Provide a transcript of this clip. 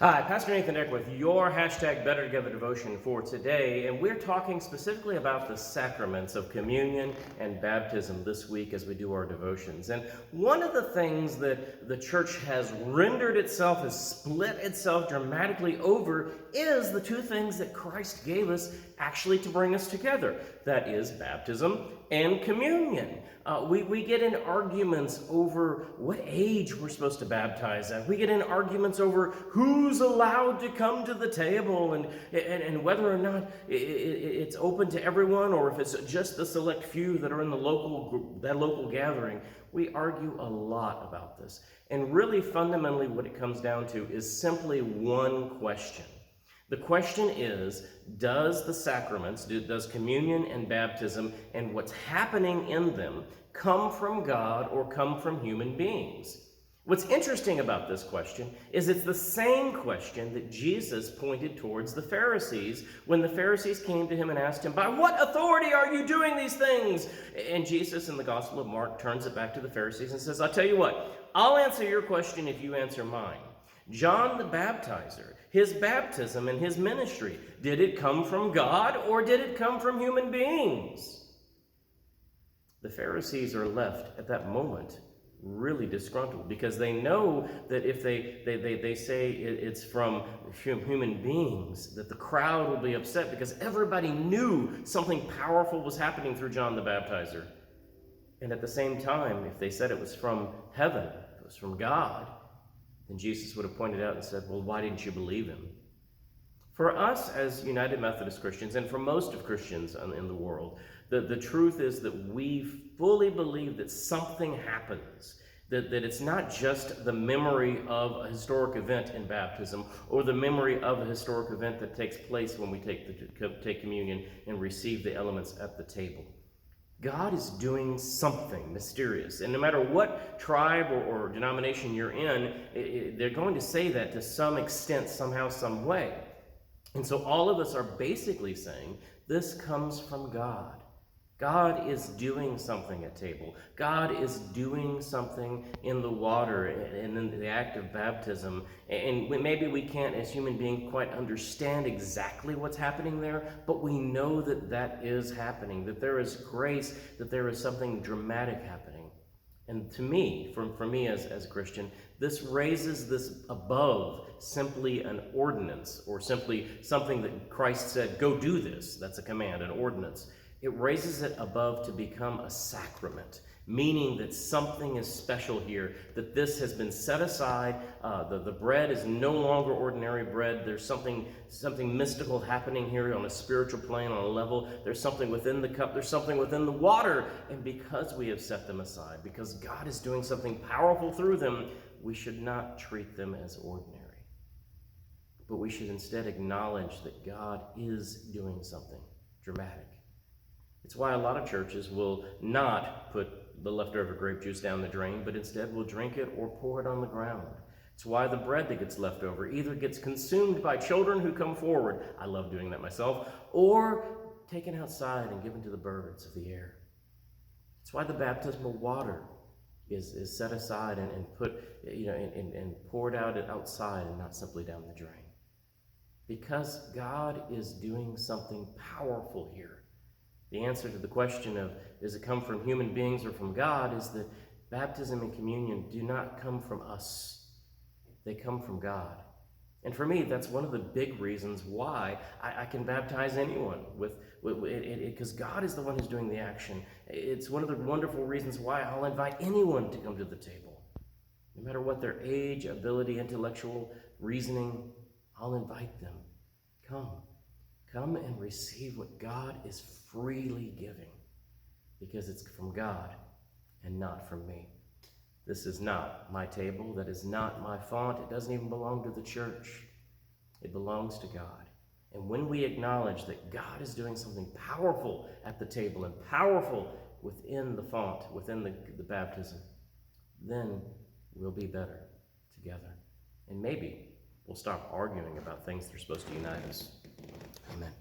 Hi, Pastor Nathan Eck with your hashtag Better Together devotion for today, and we're talking specifically about the sacraments of communion and baptism this week as we do our devotions. And one of the things that the church has rendered itself, has split itself dramatically over, is the two things that Christ gave us actually to bring us together. That is baptism and communion. We get in arguments over what age we're supposed to baptize at. We get in arguments over who's allowed to come to the table and whether or not it's open to everyone or if it's just the select few that are in the local gathering. We argue a lot about this. And really fundamentally what it comes down to is simply one question. The question is, does the sacraments, does communion and baptism and what's happening in them come from God or come from human beings? What's interesting about this question is it's the same question that Jesus pointed towards the Pharisees when the Pharisees came to him and asked him, by what authority are you doing these things? And Jesus in the Gospel of Mark turns it back to the Pharisees and says, I'll tell you what, I'll answer your question if you answer mine. John the Baptizer, his baptism and his ministry, did it come from God or did it come from human beings? The Pharisees are left at that moment really disgruntled because they know that if they say it's from human beings, that the crowd will be upset because everybody knew something powerful was happening through John the Baptizer. And at the same time, if they said it was from heaven, it was from God, then Jesus would have pointed out and said, well, why didn't you believe him? For us as United Methodist Christians, and for most of Christians in the world, the truth is that we fully believe that something happens, that it's not just the memory of a historic event in baptism or the memory of a historic event that takes place when we take communion and receive the elements at the table. God is doing something mysterious. And no matter what tribe or denomination you're in, they're going to say that to some extent, somehow, some way. And so all of us are basically saying, this comes from God. God is doing something at table. God is doing something in the water and in the act of baptism. And maybe we can't, as human beings, quite understand exactly what's happening there, but we know that that is happening, that there is grace, that there is something dramatic happening. And to me, for me as a Christian, this raises this above simply an ordinance or simply something that Christ said, go do this. That's a command, an ordinance. It raises it above to become a sacrament, meaning that something is special here, that this has been set aside. The bread is no longer ordinary bread. There's something mystical happening here on a spiritual plane, on a level. There's something within the cup. There's something within the water. And because we have set them aside, because God is doing something powerful through them, we should not treat them as ordinary. But we should instead acknowledge that God is doing something dramatic. It's why a lot of churches will not put the leftover grape juice down the drain, but instead will drink it or pour it on the ground. It's why the bread that gets left over either gets consumed by children who come forward, I love doing that myself, or taken outside and given to the birds of the air. It's why the baptismal water is set aside and put, and poured out outside and not simply down the drain. Because God is doing something powerful here. The answer to the question of, does it come from human beings or from God, is that baptism and communion do not come from us. They come from God. And for me, that's one of the big reasons why I can baptize anyone because God is the one who's doing the action. It's one of the wonderful reasons why I'll invite anyone to come to the table. No matter what their age, ability, intellectual reasoning, I'll invite them. Come and receive what God is freely giving, because it's from God and not from me. This is not my table. That is not my font. It doesn't even belong to the church. It belongs to God. And when we acknowledge that God is doing something powerful at the table and powerful within the font, within the baptism, then we'll be better together. And maybe we'll stop arguing about things that are supposed to unite us. Amen.